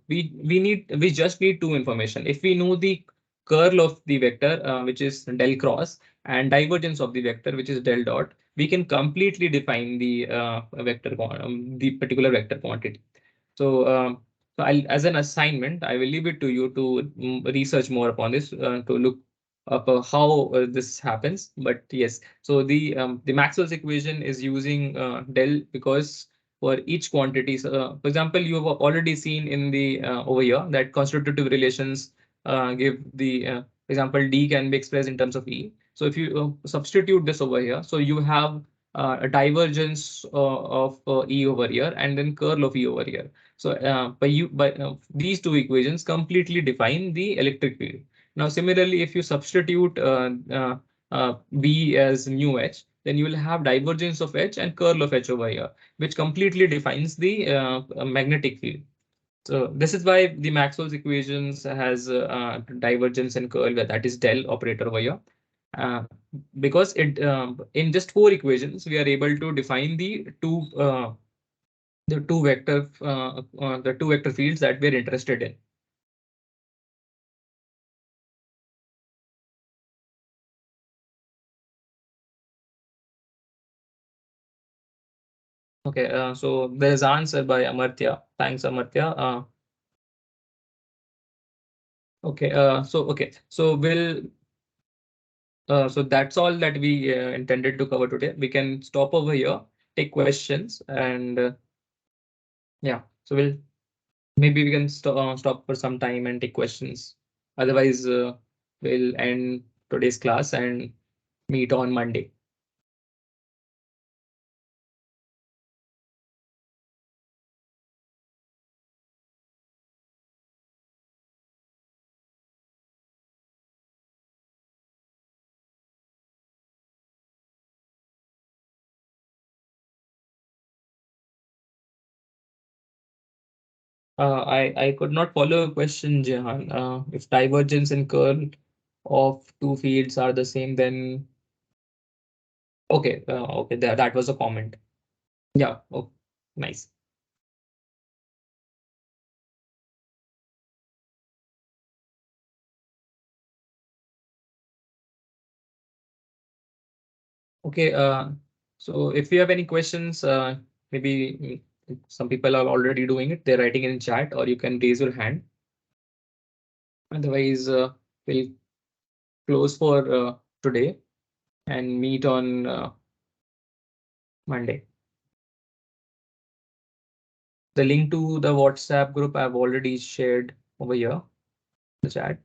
we just need two information. If we know the curl of the vector, which is del cross, and divergence of the vector, which is del dot, we can completely define the the particular vector quantity. So as an assignment, I will leave it to you to research more upon this, to look up how this happens. But yes, so the Maxwell's equation is using del, because for each quantity, for example, you have already seen in the over here that constitutive relations give the example D can be expressed in terms of E. So if you substitute this over here, so you have a divergence of E over here, and then curl of E over here. So by these two equations completely define the electric field. Now, similarly, if you substitute V as mu H, then you will have divergence of H and curl of H over here, which completely defines the magnetic field. So this is why the Maxwell's equations has divergence and curl, that is del operator over here. Because it in just four equations we are able to define the two vector fields that we're interested in. Okay, so there's answer by Amartya. Thanks, Amartya. Okay, so that's all that we intended to cover today. We can stop over here, take questions, and yeah, so maybe we can stop for some time and take questions. Otherwise, we'll end today's class and meet on Monday. I could not follow a question, Jehan. If divergence and curl of two fields are the same, then okay, okay, that was a comment. Yeah, oh, nice. Okay, so if you have any questions, maybe some people are already doing it. They're writing in chat, or you can raise your hand. Otherwise, we'll close for today and meet on Monday. The link to the WhatsApp group I've already shared over here, the chat.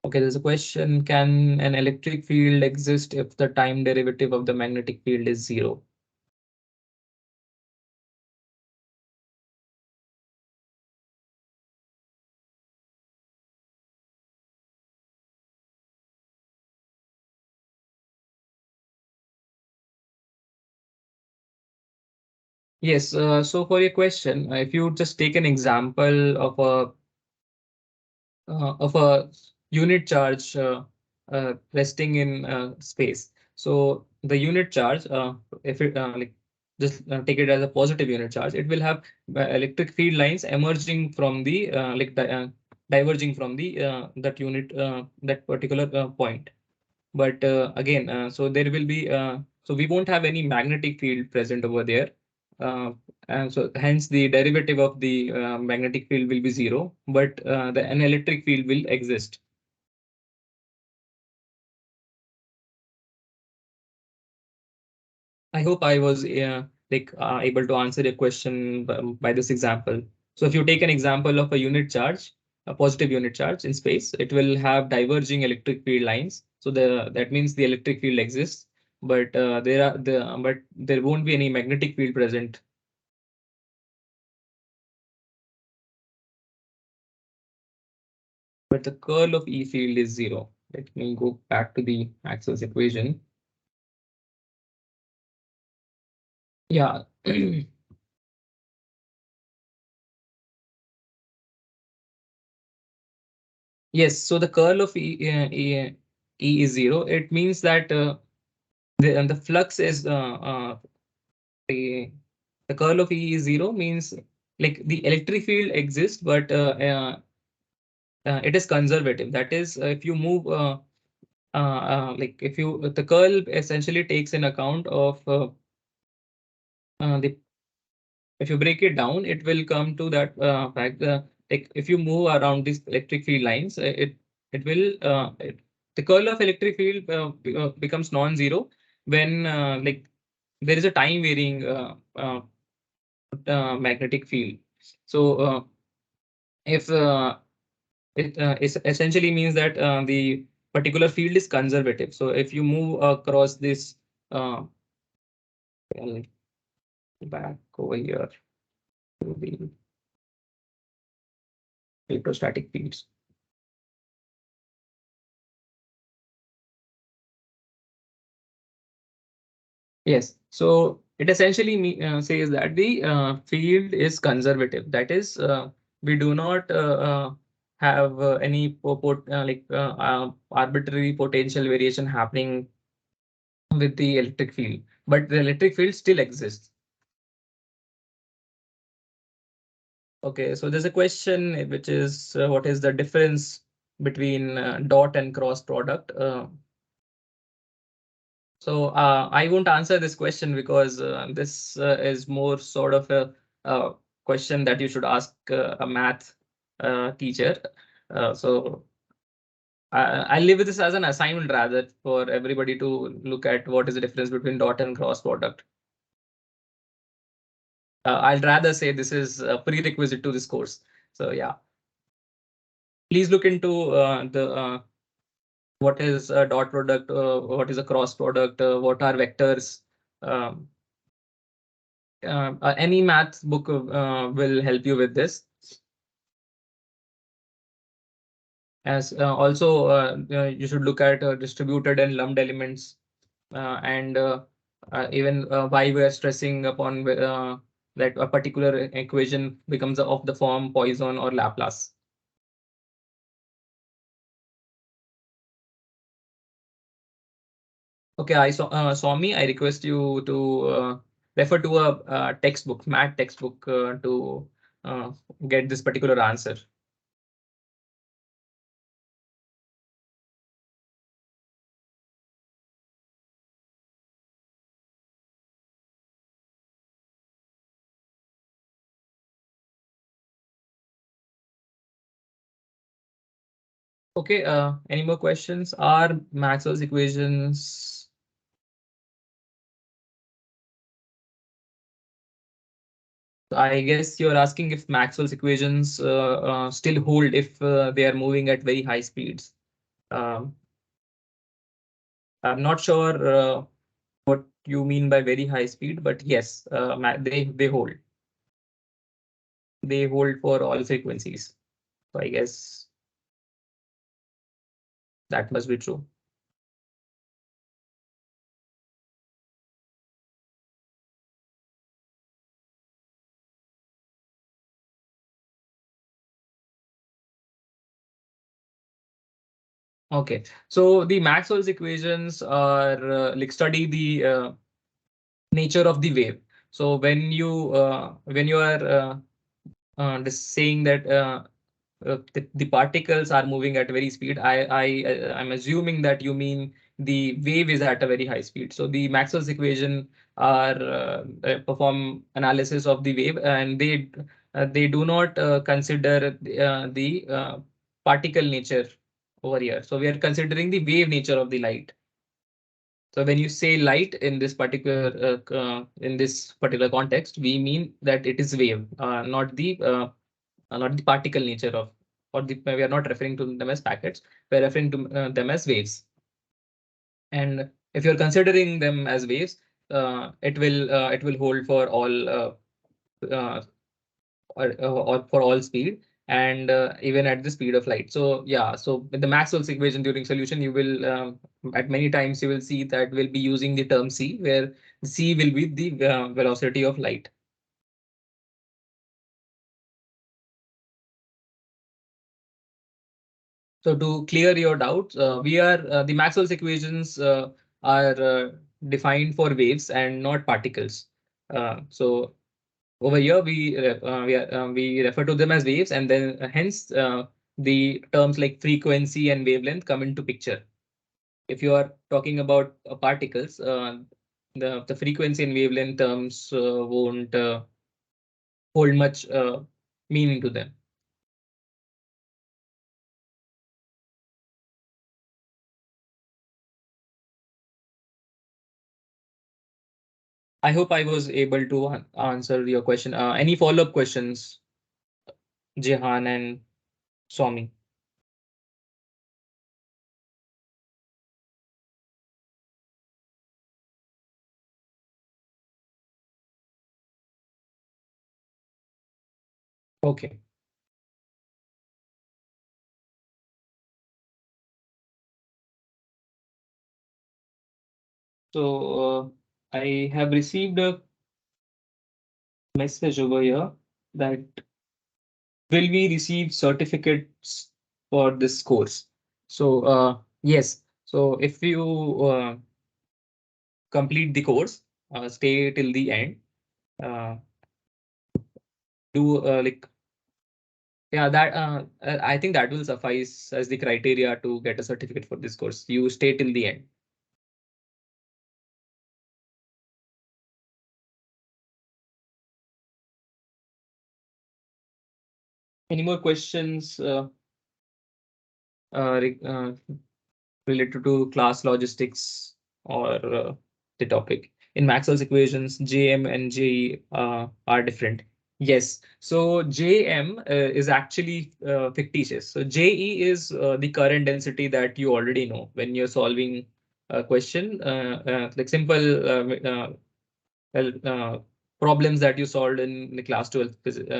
Okay, there's a question. Can an electric field exist if the time derivative of the magnetic field is 0? Yes, so for your question, if you just take an example of a unit charge resting in space. So the unit charge, if it like just take it as a positive unit charge, it will have electric field lines emerging from the diverging from the that unit that particular point. But again, so there will be so we won't have any magnetic field present over there. Uh, and so hence the derivative of the magnetic field will be 0, but an electric field will exist. I hope I was able to answer your question by this example. So if you take an example of a unit charge, a positive unit charge in space, it will have diverging electric field lines. So that means the electric field exists, but there won't be any magnetic field present. But the curl of E field is 0. Let me go back to the Maxwell's equation. Yeah. Yes, so the curl of E is 0. It means that the flux is the curl of E is 0 means like the electric field exists, but it is conservative. That is, if you move like if you the curl essentially takes in account of the if you break it down, it will come to that fact. Like if you move around these electric field lines, it will the curl of electric field becomes non-zero when like there is a time varying magnetic field. So if it essentially means that the particular field is conservative. So if you move across this, I'll back over here to the electrostatic fields. Yes, so it essentially says that the field is conservative. That is, we do not have any arbitrary potential variation happening with the electric field, but the electric field still exists. Okay, so there's a question which is what is the difference between dot and cross product? So I won't answer this question because this is more sort of a question that you should ask a math teacher. So I'll leave this as an assignment rather for everybody to look at what is the difference between dot and cross product. I'd rather say this is a prerequisite to this course. So yeah. please look into the what is a dot product, what is a cross product, what are vectors. Um, any math book will help you with this. As also you should look at distributed and lumped elements, and even why we are stressing upon that a particular equation becomes of the form Poisson or Laplace. Okay, I saw me. I request you to refer to a textbook, math textbook, to get this particular answer. Okay, any more questions? Are Maxwell's equations? I guess you're asking if Maxwell's equations still hold if they are moving at very high speeds. Um, I'm not sure what you mean by very high speed, but yes, they hold. They hold for all frequencies. So I guess that must be true. Okay, so the Maxwell's equations are like study the nature of the wave. So when you are just saying that the particles are moving at very speed, I'm assuming that you mean the wave is at a very high speed. So the Maxwell's equation are perform analysis of the wave, and they do not consider the particle nature over here. So we are considering the wave nature of the light. So when you say light in this particular context, we mean that it is wave, not the particle nature of, or we are not referring to them as packets. We're referring to them as waves. And if you're considering them as waves, it will hold for all uh, or for all speed, and even at the speed of light. So yeah, so with the Maxwell's equation during solution, you will at many times you will see that we'll be using the term c, where c will be the velocity of light. So to clear your doubts, the Maxwell's equations are defined for waves and not particles. So over here we refer to them as waves, and then hence the terms like frequency and wavelength come into picture. If you are talking about particles, the frequency and wavelength terms won't hold much meaning to them. I hope I was able to answer your question. Any follow-up questions, Jehan and Swami? Okay. So I have received a message over here that will we receive certificates for this course? So yes. So if you complete the course, stay till the end, uh, do like yeah, that I think that will suffice as the criteria to get a certificate for this course. You stay till the end. Any more questions re related to class logistics or the topic? In Maxwell's equations, JM and JE are different. Yes. So JM is actually fictitious. So JE is the current density that you already know when you're solving a question, like simple well, problems that you solved in the class 12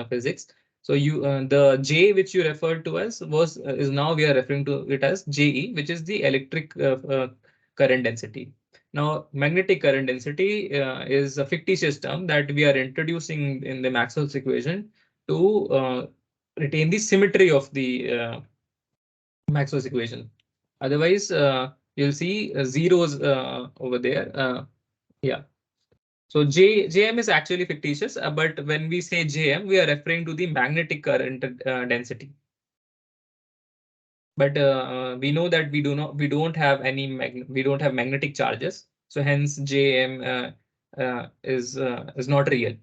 physics. So the J which you referred to as was is now we are referring to it as JE, which is the electric current density. Now, magnetic current density is a fictitious term that we are introducing in the Maxwell's equation to retain the symmetry of the Maxwell's equation. Otherwise, you'll see zeros over there. Yeah. So JM is actually fictitious, but when we say JM, we are referring to the magnetic current density. But we know that we don't have we don't have magnetic charges, so hence JM is not real.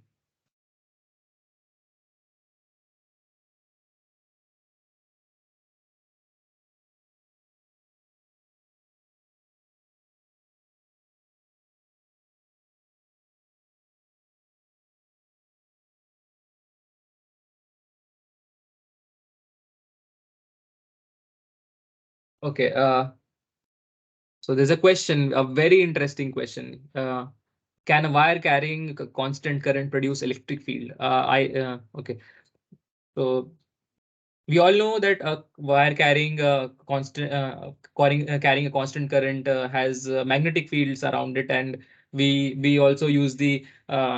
Okay. So there's a question, a very interesting question. Can a wire carrying a constant current produce electric field? Okay. So we all know that a wire carrying a constant carrying a constant current has magnetic fields around it, and we also use the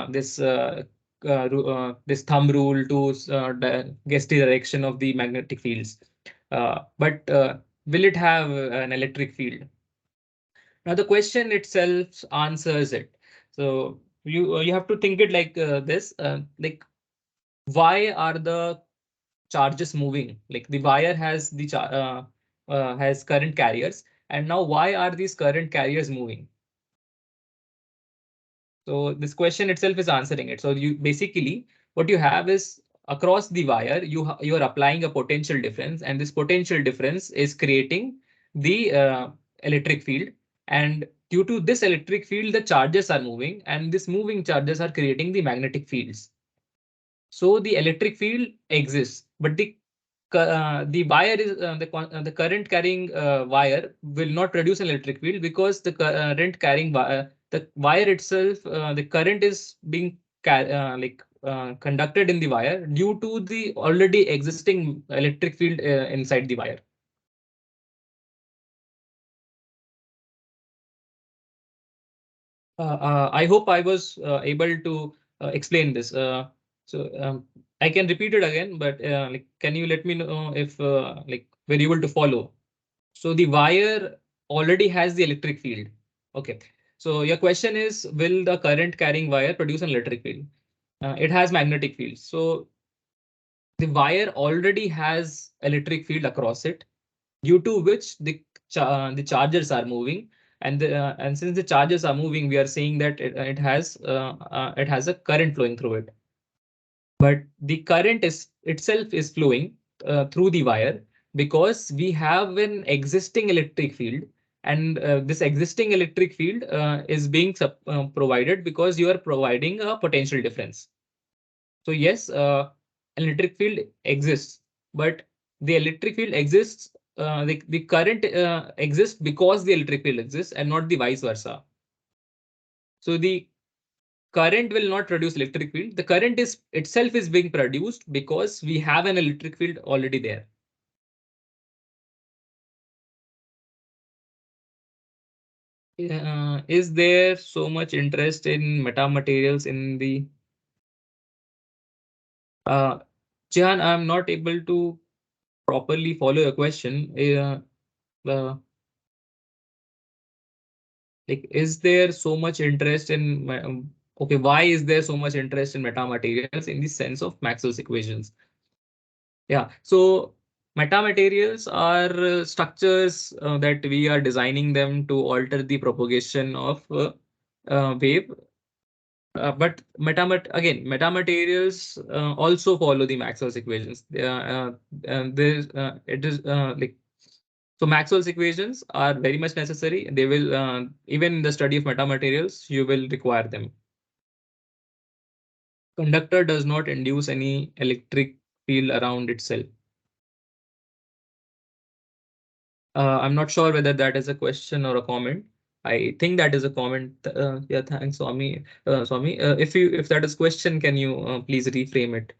this thumb rule to guess the direction of the magnetic fields. But will it have an electric field? Now the question itself answers it. So you have to think it like this, like why are the charges moving? Like the wire has has current carriers, and now why are these current carriers moving? So this question itself is answering it. So you basically what you have is across the wire you are applying a potential difference, and this potential difference is creating the electric field. And due to this electric field, the charges are moving, and this moving charges are creating the magnetic fields. So the electric field exists, but the wire is the current carrying wire will not produce an electric field because the current carrying the wire itself, the current is being conducted in the wire due to the already existing electric field inside the wire. I hope I was able to explain this. So I can repeat it again, but like, can you let me know if like we're able to follow? So the wire already has the electric field. Okay. So your question is, will the current carrying wire produce an electric field? It has magnetic fields. So the wire already has electric field across it, due to which the charges are moving. And since the charges are moving, we are saying that it has a current flowing through it. But the current is itself is flowing through the wire because we have an existing electric field, and this existing electric field is being provided because you are providing a potential difference. So yes, electric field exists, but the electric field exists, the current exists because the electric field exists and not the vice versa. So the current will not produce electric field. The current is itself is being produced because we have an electric field already there. Is there so much interest in metamaterials in the Jihan, I'm not able to properly follow your question. Like, is there so much interest in okay, why is there so much interest in metamaterials in the sense of Maxwell's equations? Yeah, so metamaterials are structures that we are designing them to alter the propagation of wave. But metamaterials also follow the Maxwell's equations. It is like so Maxwell's equations are very much necessary. They will even in the study of metamaterials, you will require them. Conductor does not induce any electric field around itself. I'm not sure whether that is a question or a comment. I think that is a comment. Yeah, thanks, Swami. Swami, if that is question, can you please reframe it?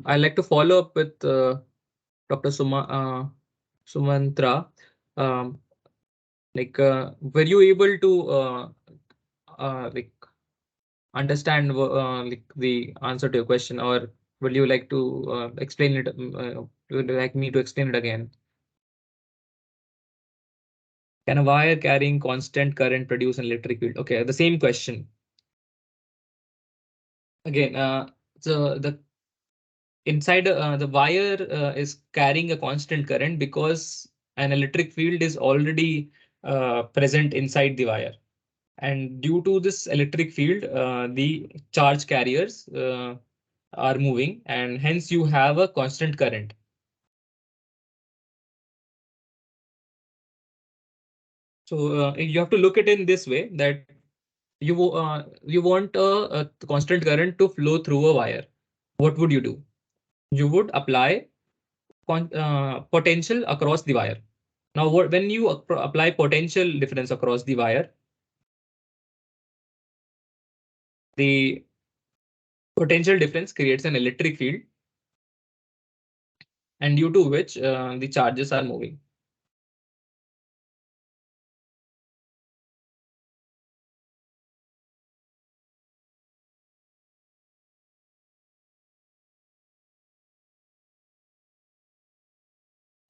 I'd like to follow up with Dr. Sumantra. Um, were you able to like understand like the answer to your question, or would you like to explain it? Would you like me to explain it again? Can a wire carrying constant current produce an electric field? Okay, the same question. Again, the inside the wire is carrying a constant current because an electric field is already present inside the wire. And due to this electric field, the charge carriers are moving, and hence you have a constant current. So you have to look at it in this way that you want a constant current to flow through a wire. What would you do? You would apply potential across the wire. Now, when you apply potential difference across the wire, the potential difference creates an electric field, and due to which the charges are moving.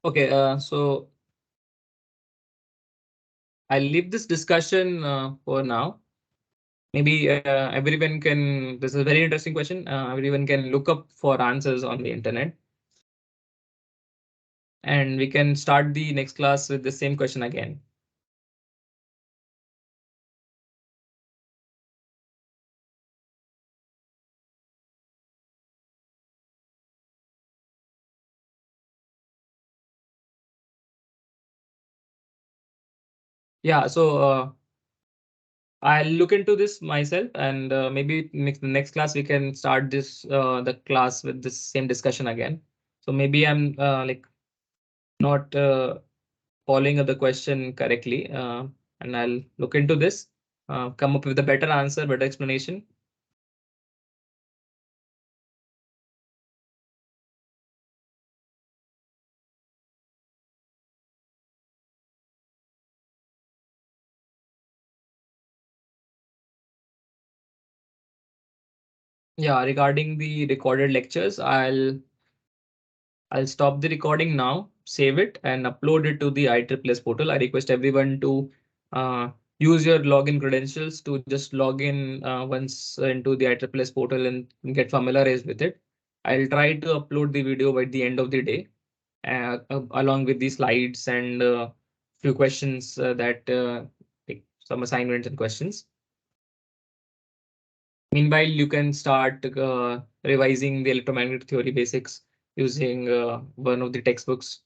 Okay, so I'll leave this discussion for now. Maybe everyone can, this is a very interesting question. Everyone can look up for answers on the internet. And we can start the next class with the same question again. Yeah, so I'll look into this myself, and maybe next class we can start this the class with this same discussion again. So maybe I'm like not following up the question correctly, and I'll look into this, come up with a better answer, better explanation. Yeah, regarding the recorded lectures, I'll stop the recording now, save it, and upload it to the IEEE portal. I request everyone to use your login credentials to just log in once into the IEEE portal and get familiarized with it. I'll try to upload the video by the end of the day, along with the slides and few questions that like some assignments and questions. Meanwhile, you can start revising the electromagnetic theory basics using one of the textbooks,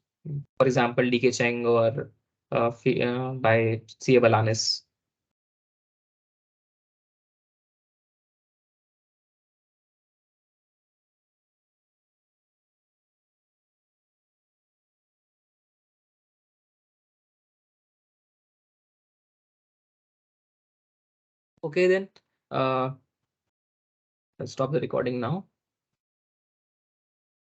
for example, D.K. Cheng or by C.A. Balanis. Okay, then I'll stop the recording now.